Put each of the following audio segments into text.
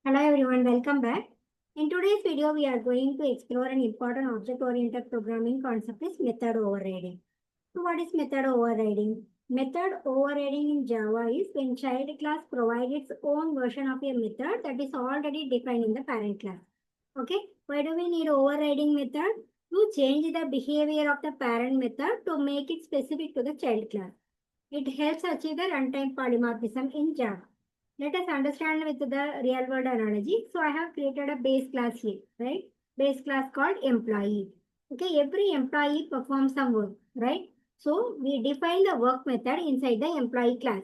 Hello everyone, welcome back. In today's video, we are going to explore an important object-oriented programming concept is method overriding. So what is method overriding? Method overriding in Java is when child class provides its own version of a method that is already defined in the parent class. Okay, why do we need overriding method? To change the behavior of the parent method to make it specific to the child class. It helps achieve the runtime polymorphism in Java. Let us understand with the real world analogy. So I have created a base class here, right? Base class called employee. Okay, every employee performs some work, right? So we define the work method inside the employee class.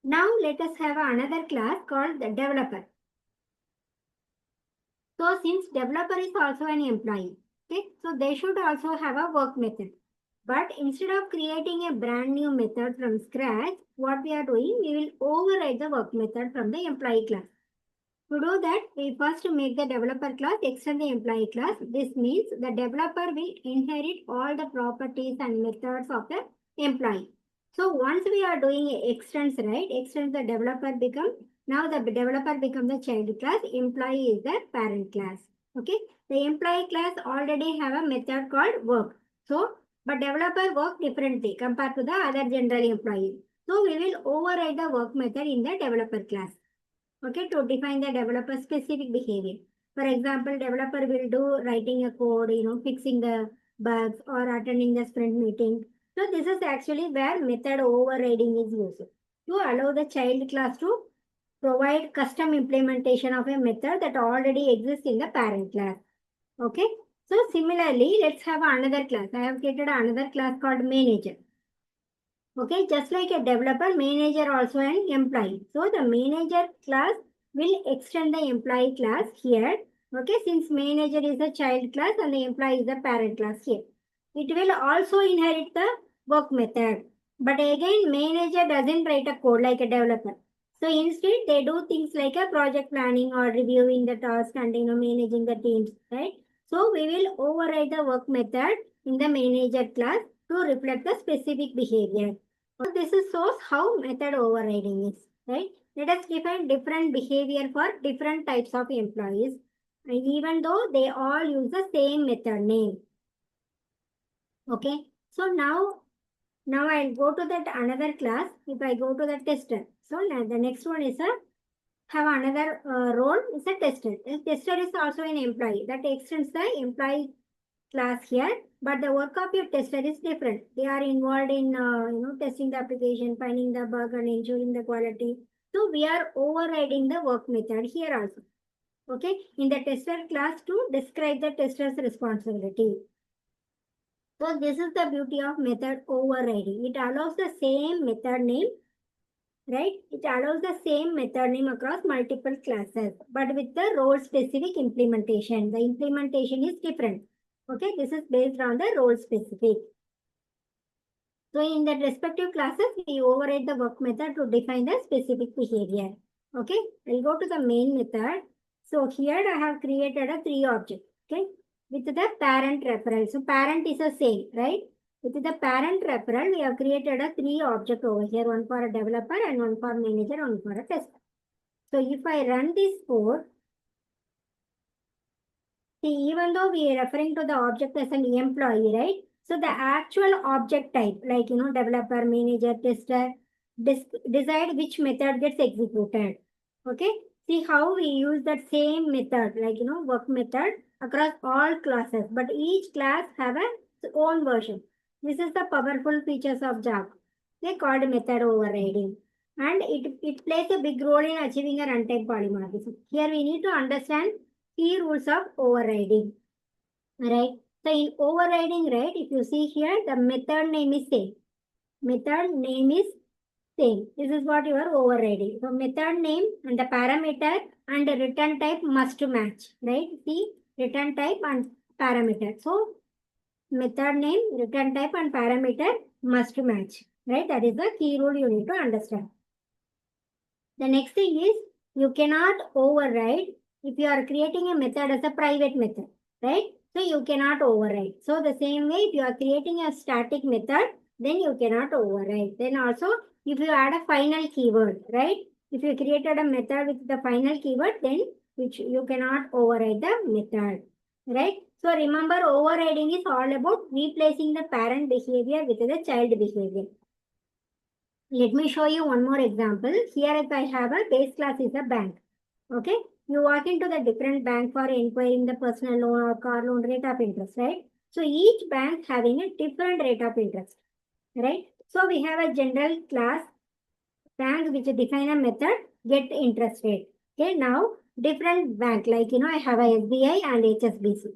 Now let us have another class called the developer. So since developer is also an employee, okay, so they should also have a work method. But instead of creating a brand new method from scratch, what we are doing, we will override the work method from the employee class. To do that, we first make the developer class extend the employee class. This means the developer will inherit all the properties and methods of the employee. So once we are doing extends, right, extends the developer become, now the developer becomes the child class, employee is the parent class. Okay, the employee class already have a method called work. So, but developer work differently compared to the other general employee. So we will override the work method in the developer class. Okay, to define the developer specific behavior. For example, developer will do writing a code, fixing the bugs or attending the sprint meeting. So this is actually where method overriding is used to allow the child class to provide custom implementation of a method that already exists in the parent class. Okay. So similarly, let's have another class. I have created another class called manager. Okay, just like a developer, manager also an employee. So the manager class will extend the employee class here. Okay, since manager is a child class and the employee is the parent class here. It will also inherit the work method. But again, manager doesn't write a code like a developer. So instead, they do things like a project planning or reviewing the task and managing the teams, right? So we will override the work method in the manager class to reflect the specific behavior. So this is shows how method overriding is, right? Let us define different behavior for different types of employees, and even though they all use the same method name. Okay, so now I'll go to that another class. If I go to the tester, so now the next one is a have another role is a tester. The tester is also an employee that extends the employee class here, but the work of your tester is different. They are involved in testing the application, finding the bug and ensuring the quality. So we are overriding the work method here also. Okay, in the tester class to describe the tester's responsibility. So this is the beauty of method overriding. It allows the same method name, right? It allows the same method name across multiple classes, but with the role specific implementation. The implementation is different. Okay, this is based on the role specific. So in the respective classes, we override the work method to define the specific behavior. Okay, we'll go to the main method. So here I have created a 3 objects. Okay, with the parent referral. So parent is the same, right? With the parent referral, we have created a 3 object over here, one for a developer and one for manager, one for a tester. So if I run this code, see, even though we are referring to the object as an employee, right? So the actual object type, like, developer, manager, tester, decide which method gets executed. Okay. See how we use that same method, like, work method across all classes, but each class have its own version. This is the powerful features of Java. They called method overriding. And it plays a big role in achieving a runtime polymorphism. Here we need to understand key rules of overriding, right? So in overriding, right, if you see here, the method name is same. Method name is same. This is what you are overriding. So method name and the parameter and the return type must match, right? See, return type and parameter. So method name, return type and parameter must match, right? That is the key rule you need to understand. The next thing is you cannot override if you are creating a method as a private method, right? So you cannot override. So the same way, if you are creating a static method, then you cannot override. Then also, if you add a final keyword, right? If you created a method with the final keyword, then which you cannot override the method, right? So remember, overriding is all about replacing the parent behavior with the child behavior. Let me show you one more example. Here if I have a base class is a bank. Okay. You walk into the different bank for inquiring the personal loan or car loan rate of interest, right? So each bank having a different rate of interest, right? So we have a general class bank which define a method get interest rate. Okay, now different bank like I have a SBI and HSBC.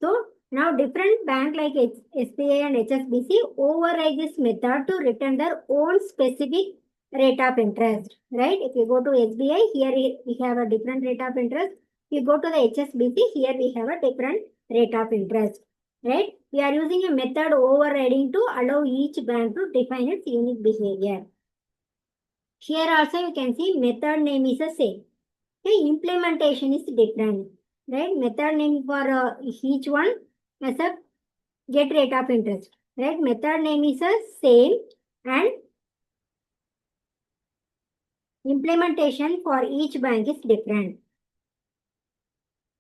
So now different bank like SBI and HSBC override this method to return their own specific rate of interest. Right? If you go to SBI, here we have a different rate of interest. If you go to the HSBC, here we have a different rate of interest. Right? We are using a method overriding to allow each bank to define its unique behavior. Here also you can see method name is the same. Okay, implementation is different. Right? Method name for each one as a get rate of interest. Right? Method name is the same and implementation for each bank is different.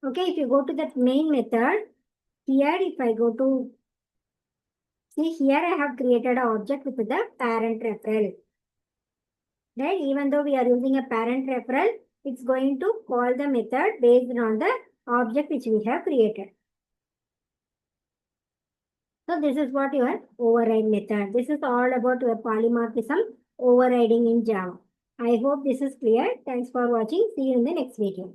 Okay, if you go to that main method, here if I go to, see here I have created an object with the parent referral. Right? Even though we are using a parent referral, it's going to call the method based on the object which we have created. So this is what your override method. This is all about your polymorphism overriding in Java. I hope this is clear. Thanks for watching. See you in the next video.